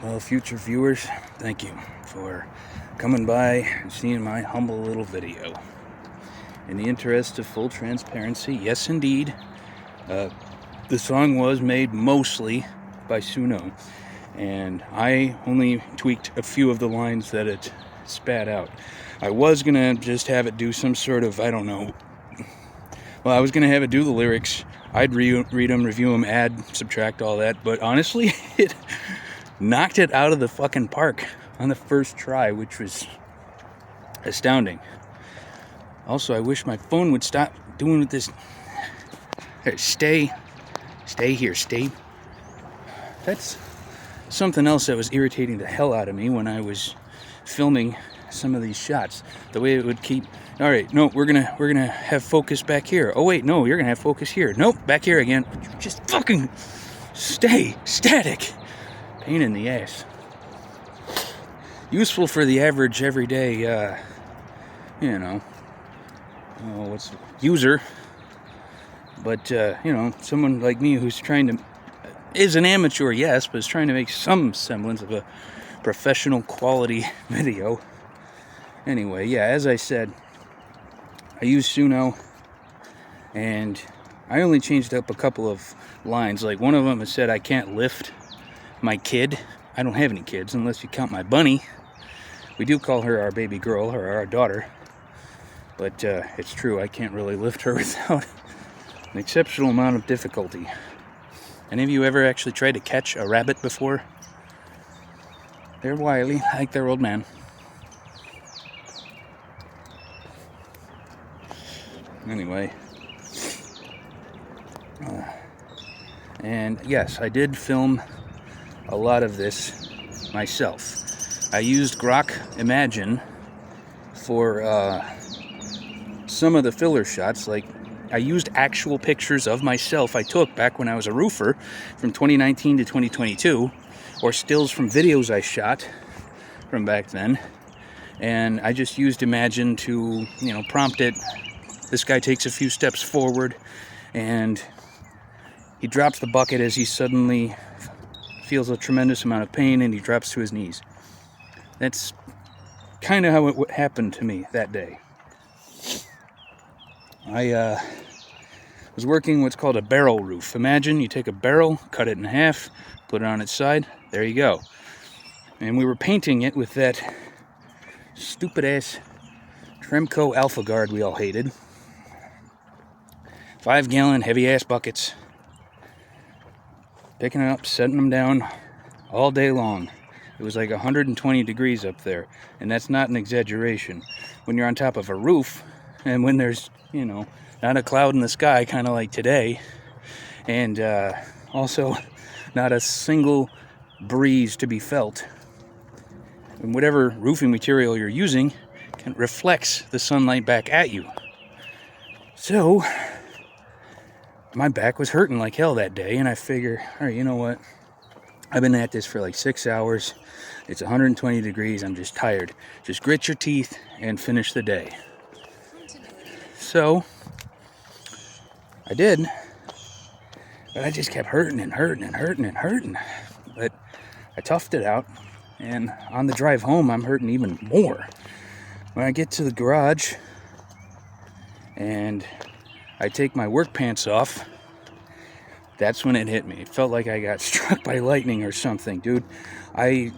Well, future viewers, thank you for coming by and seeing my humble little video. In the interest of full transparency, yes indeed, the song was made mostly by Suno, and I only tweaked a few of the lines that it spat out. I was gonna just have it do some sort of, I don't know, well, I was gonna have it do the lyrics, I'd read them, review them, add, subtract, all that, but honestly, it knocked it out of the fucking park on the first try, which was astounding. Also, I wish my phone would stop doing with this. Hey, stay here, stay. That's something else that was irritating the hell out of me when I was filming some of these shots. The way it would keep, all right, no, we're gonna have focus back here. Oh wait, no, you're gonna have focus here. Nope, back here again. Just fucking stay static. Pain in the ass. Useful for the average everyday, user. But, someone like me who's is an amateur, yes, but is trying to make some semblance of a professional quality video. Anyway, yeah, as I said, I use Suno, and I only changed up a couple of lines. Like, one of them, it said I can't lift my kid. I don't have any kids unless you count my bunny. We do call her our baby girl, or our daughter, but it's true, I can't really lift her without an exceptional amount of difficulty. Any of you ever actually tried to catch a rabbit before? They're wily, like their old man. Anyway, and yes, I did film a lot of this myself. I used Grok Imagine for some of the filler shots. Like, I used actual pictures of myself I took back when I was a roofer from 2019 to 2022, or stills from videos I shot from back then, and I just used Imagine to, prompt it. This guy takes a few steps forward, and he drops the bucket as he suddenly feels a tremendous amount of pain, and he drops to his knees. That's kind of how it happened to me that day. I was working what's called a barrel roof. Imagine you take a barrel, cut it in half, put it on its side, there you go. And we were painting it with that stupid-ass Tremco Alpha Guard we all hated. 5-gallon heavy-ass buckets. Picking it up, setting them down all day long. It was like 120 degrees up there, and that's not an exaggeration. When you're on top of a roof, and when there's, not a cloud in the sky, kind of like today, and also not a single breeze to be felt, and whatever roofing material you're using reflects the sunlight back at you. So, my back was hurting like hell that day, and I figure, all right, you know what? I've been at this for like 6 hours. It's 120 degrees. I'm just tired. Just grit your teeth and finish the day. So, I did. But I just kept hurting and hurting and hurting and hurting. But I toughed it out. And on the drive home, I'm hurting even more. When I get to the garage and I take my work pants off, that's when it hit me. It felt like I got struck by lightning or something, dude. I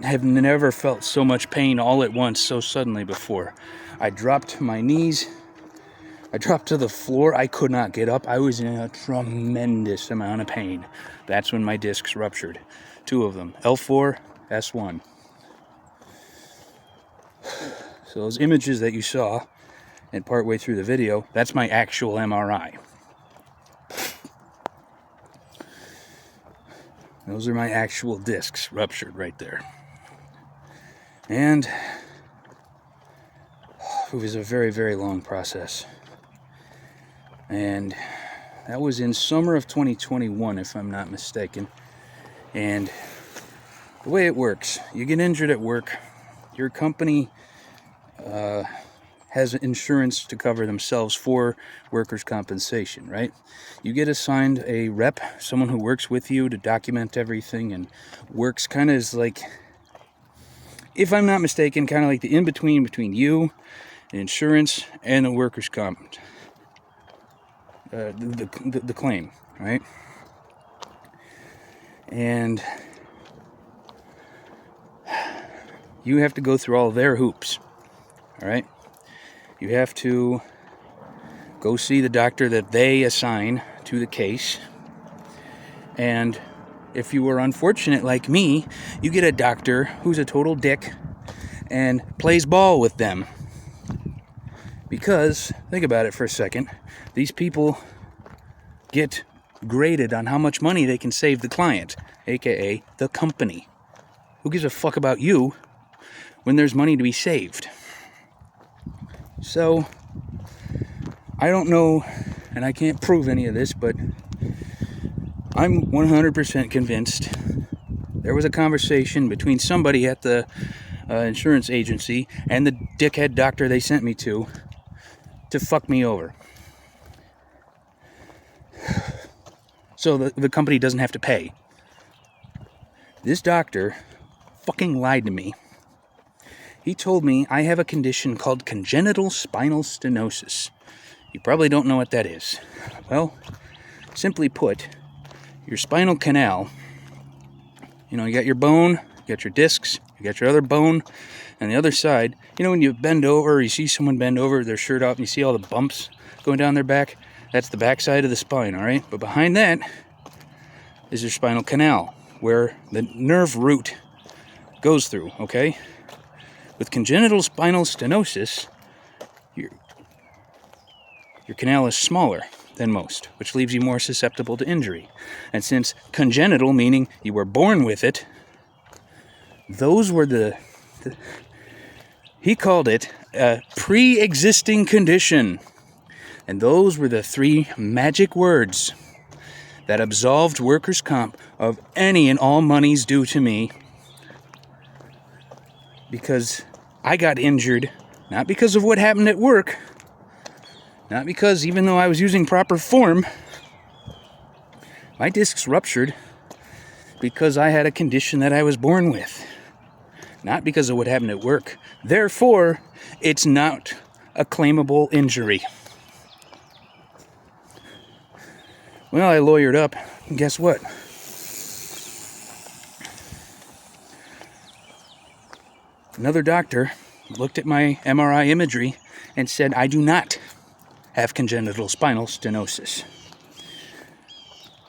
have never felt so much pain all at once so suddenly before. I dropped to my knees. I dropped to the floor. I could not get up. I was in a tremendous amount of pain. That's when my discs ruptured. 2 of them. L4, S1. So those images that you saw and partway through the video, that's my actual MRI. Those are my actual discs ruptured right there. And it was a very, very long process. And that was in summer of 2021, if I'm not mistaken. And the way it works, you get injured at work, your company has insurance to cover themselves for workers' compensation, right? You get assigned a rep, someone who works with you to document everything and works kind of as like, if I'm not mistaken, kind of like the in-between between you, the insurance, and the workers' comp, the claim, right? And you have to go through all their hoops, all right? You have to go see the doctor that they assign to the case. And if you were unfortunate like me, you get a doctor who's a total dick and plays ball with them. Because, think about it for a second, these people get graded on how much money they can save the client, aka the company. Who gives a fuck about you when there's money to be saved? So, I don't know, and I can't prove any of this, but I'm 100% convinced there was a conversation between somebody at the insurance agency and the dickhead doctor they sent me to fuck me over. So the company doesn't have to pay. This doctor fucking lied to me. He told me I have a condition called congenital spinal stenosis. You probably don't know what that is. Well, simply put, your spinal canal, you know, you got your bone, you got your discs, you got your other bone, and the other side, you know, when you bend over, or you see someone bend over, their shirt off, and you see all the bumps going down their back, that's the back side of the spine, all right? But behind that is your spinal canal, where the nerve root goes through, okay? With congenital spinal stenosis, your canal is smaller than most, which leaves you more susceptible to injury. And since congenital, meaning you were born with it, those were he called it a pre-existing condition. And those were the 3 magic words that absolved workers' comp of any and all monies due to me. Because I got injured, not because of what happened at work, not because even though I was using proper form, my discs ruptured because I had a condition that I was born with, not because of what happened at work. Therefore, it's not a claimable injury. Well, I lawyered up, and guess what? Another doctor looked at my MRI imagery and said I do not have congenital spinal stenosis.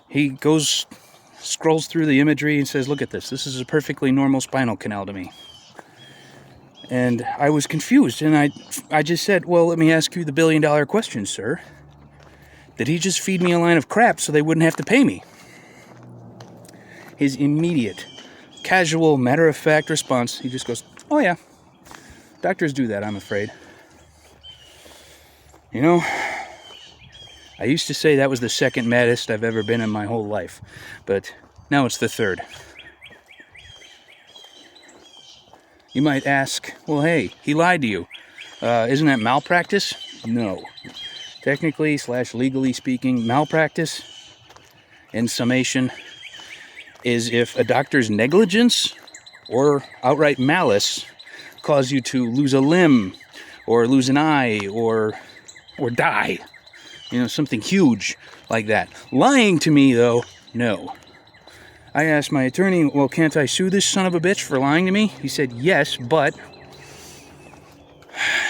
He scrolls through the imagery and says, look at this. This is a perfectly normal spinal canal to me. And I was confused, and I just said, well, let me ask you the billion-dollar question, sir. Did he just feed me a line of crap so they wouldn't have to pay me? His immediate, casual, matter-of-fact response, he just goes, oh yeah, doctors do that, I'm afraid. You know, I used to say that was the second maddest I've ever been in my whole life, but now it's the third. You might ask, well, hey, he lied to you. Isn't that malpractice? No. Technically / legally speaking, malpractice, in summation, is if a doctor's negligence or outright malice cause you to lose a limb or lose an eye or die. You know, something huge like that. Lying to me, though, no. I asked my attorney, well, can't I sue this son of a bitch for lying to me? He said, yes, but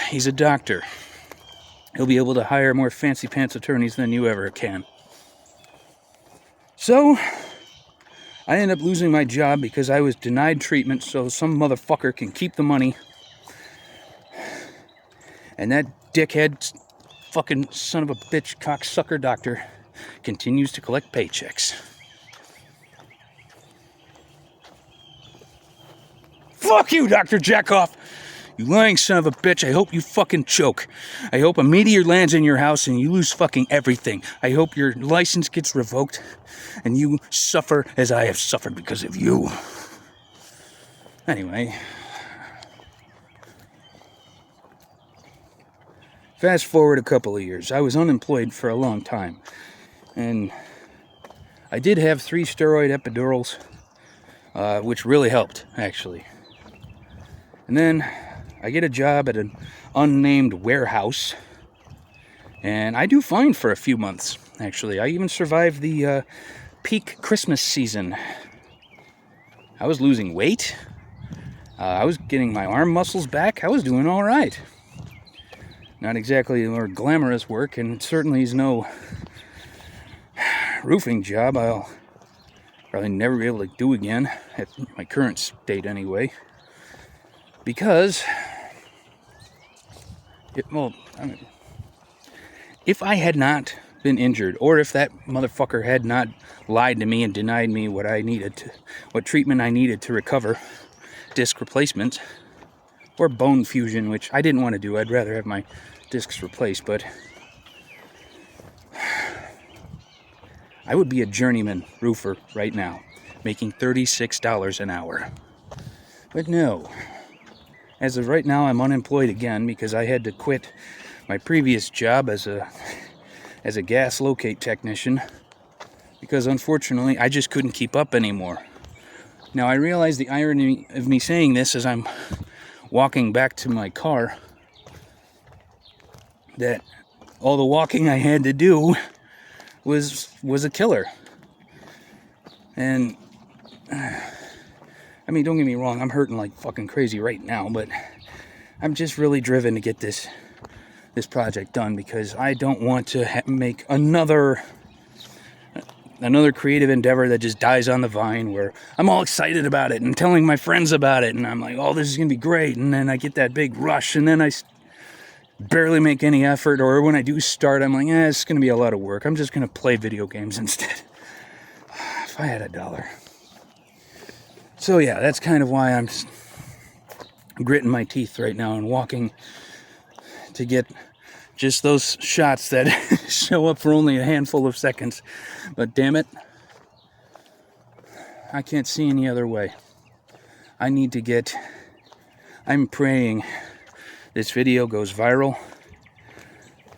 he's a doctor. He'll be able to hire more fancy pants attorneys than you ever can. So, I ended up losing my job because I was denied treatment so some motherfucker can keep the money. And that dickhead, fucking son of a bitch, cocksucker doctor continues to collect paychecks. Fuck you, Dr. Jackoff! You lying son of a bitch, I hope you fucking choke. I hope a meteor lands in your house and you lose fucking everything. I hope your license gets revoked and you suffer as I have suffered because of you. Anyway. Fast forward a couple of years. I was unemployed for a long time. And I did have 3 steroid epidurals, which really helped, actually. And then I get a job at an unnamed warehouse. And I do fine for a few months, actually. I even survived the peak Christmas season. I was losing weight. I was getting my arm muscles back. I was doing all right. Not exactly more glamorous work, and it certainly is no roofing job I'll probably never be able to do again, at my current state anyway. Because, if I had not been injured, or if that motherfucker had not lied to me and denied me what treatment I needed to recover disc replacement, or bone fusion, which I didn't want to do. I'd rather have my discs replaced, but I would be a journeyman roofer right now, making $36 an hour. But no. As of right now, I'm unemployed again because I had to quit my previous job as a gas locate technician because unfortunately I just couldn't keep up anymore. Now I realize the irony of me saying this as I'm walking back to my car, that all the walking I had to do was a killer. And I mean, don't get me wrong, I'm hurting like fucking crazy right now, but I'm just really driven to get this project done because I don't want to make another creative endeavor that just dies on the vine, where I'm all excited about it and telling my friends about it, and I'm like, oh, this is gonna be great, and then I get that big rush, and then I barely make any effort, or when I do start, I'm like, it's gonna be a lot of work. I'm just gonna play video games instead. If I had $1. So yeah, that's kind of why I'm gritting my teeth right now and walking to get just those shots that show up for only a handful of seconds. But damn it, I can't see any other way. I'm praying this video goes viral,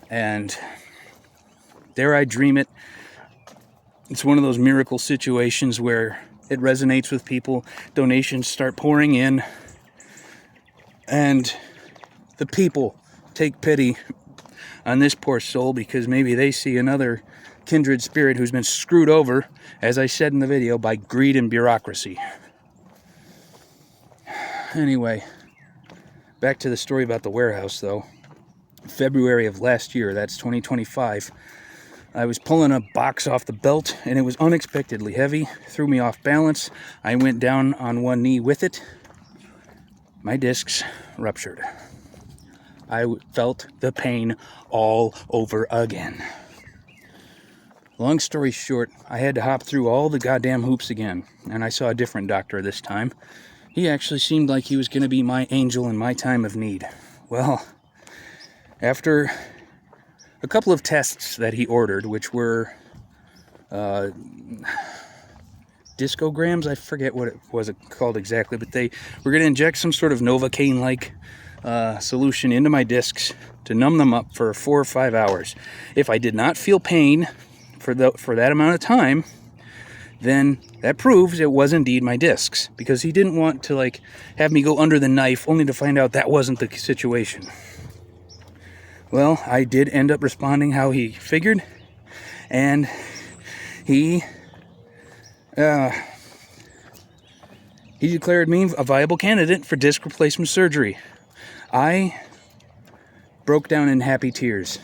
and dare I dream it, it's one of those miracle situations where it resonates with people, donations start pouring in, and the people take pity on this poor soul because maybe they see another kindred spirit who's been screwed over, as I said in the video, by greed and bureaucracy. Anyway, back to the story about the warehouse, though. February of last year, that's 2025, I was pulling a box off the belt, and it was unexpectedly heavy, threw me off balance. I went down on one knee with it. My discs ruptured. I felt the pain all over again. Long story short, I had to hop through all the goddamn hoops again, and I saw a different doctor this time. He actually seemed like he was going to be my angel in my time of need. Well, after a couple of tests that he ordered, which were discograms, I forget what it was called exactly, but they were going to inject some sort of Novocaine-like solution into my discs to numb them up for 4 or 5 hours. If I did not feel pain for that amount of time, then that proves it was indeed my discs, because he didn't want to have me go under the knife only to find out that wasn't the situation. Well, I did end up responding how he figured, and he declared me a viable candidate for disc replacement surgery. I broke down in happy tears.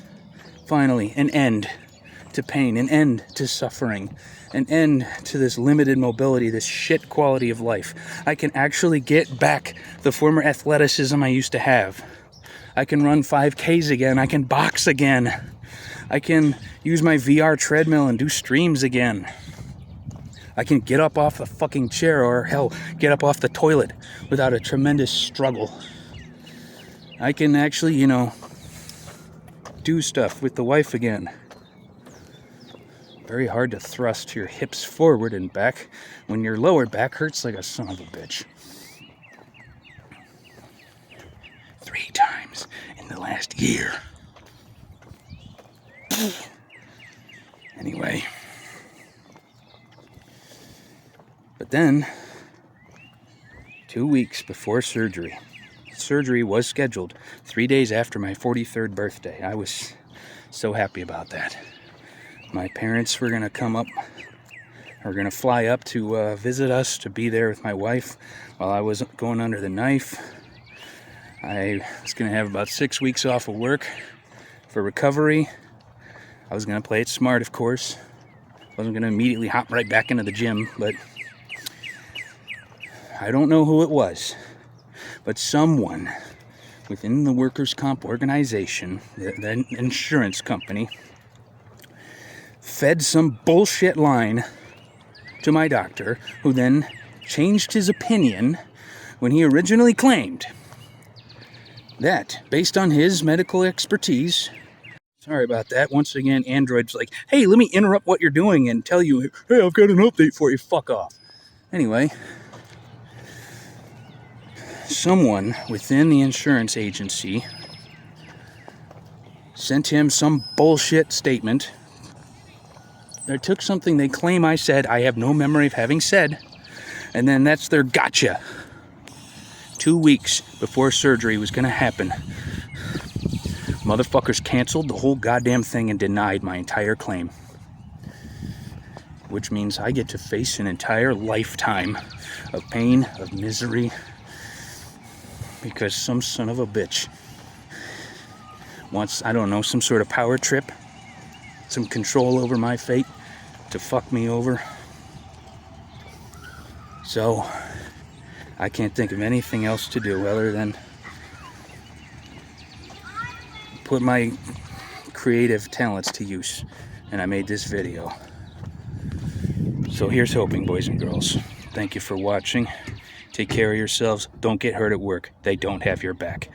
Finally, an end to pain, an end to suffering, an end to this limited mobility, this shit quality of life. I can actually get back the former athleticism I used to have. I can run 5Ks again. I can box again. I can use my VR treadmill and do streams again. I can get up off the fucking chair, or hell, get up off the toilet without a tremendous struggle. I can actually, do stuff with the wife again. Very hard to thrust your hips forward and back when your lower back hurts like a son of a bitch. 3 times in the last year. Anyway. But then, 2 weeks before surgery, surgery was scheduled 3 days after my 43rd birthday. I was so happy about that. My parents were going to come up, or going to fly up to visit us, to be there with my wife while I was going under the knife. I was going to have about 6 weeks off of work for recovery. I was going to play it smart, of course. Wasn't going to immediately hop right back into the gym, but I don't know who it was, but someone within the workers' comp organization, the insurance company, fed some bullshit line to my doctor, who then changed his opinion when he originally claimed that, based on his medical expertise, sorry about that, once again, Android's like, hey, let me interrupt what you're doing and tell you, hey, I've got an update for you, fuck off. Anyway, someone within the insurance agency sent him some bullshit statement. They took something they claim I said, I have no memory of having said, and then that's their gotcha. 2 weeks before surgery was going to happen, motherfuckers canceled the whole goddamn thing and denied my entire claim. Which means I get to face an entire lifetime of pain, of misery, because some son of a bitch wants, I don't know, some sort of power trip, some control over my fate to fuck me over. So I can't think of anything else to do other than put my creative talents to use, and I made this video. So here's hoping, boys and girls. Thank you for watching. Take care of yourselves. Don't get hurt at work. They don't have your back.